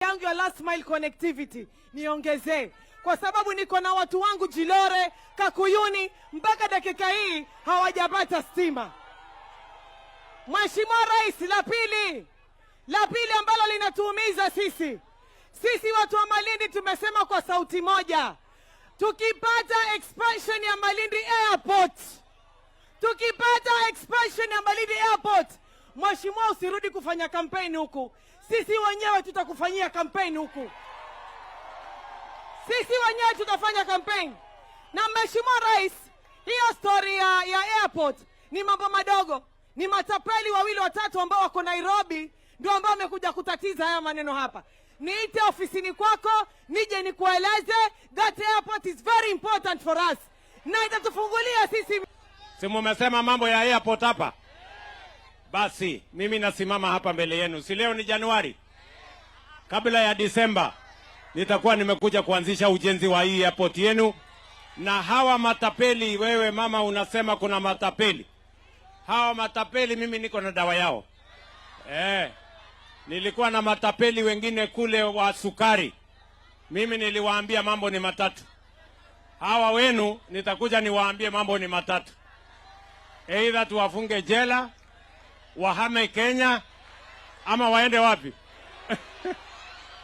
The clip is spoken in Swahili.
yangu ya last mile connectivity niongezee, kwa sababu niko na watu wangu Jilore, Kakuyuni, mpaka dakika hii hawajapata stima. Mheshimiwa Rais, la pili ambalo linatuumiza sisi watu wa Malindi, tumesema kwa sauti moja, tukipata expansion ya Malindi Airport, Mheshimiwa, usirudi kufanya kampeni huku. Sisi wenyewe tutakufanyia kampeni huku. Sisi wenyewe tutafanya kampeni. Na Mheshimiwa Rais, hiyo story ya airport ni mambo madogo. Ni matapeli wawili watatu ambao wako Nairobi ndio ambao wamekuja kutatiza haya maneno hapa. Niite ofisini kwako, nije nikueleze that airport is very important for us. Na itatufungulia sisi. Si mmesema mambo ya airport hapa? Basi, mimi nasimama hapa mbele yenu. Si leo ni Januari. Kabla ya Disemba, nitakuwa nimekuja kuanzisha ujenzi wa hii airport yenu. Na hawa matapeli, wewe mama unasema kuna matapeli. Hawa matapeli mimi niko na dawa yao. Nilikuwa na matapeli wengine kule wa sukari. Mimi niliwaambia mambo ni matatu. Hawa wenu nitakuja niwaambie mambo ni matatu. Either tuwafunge jela, wahame Kenya, ama waende wapi?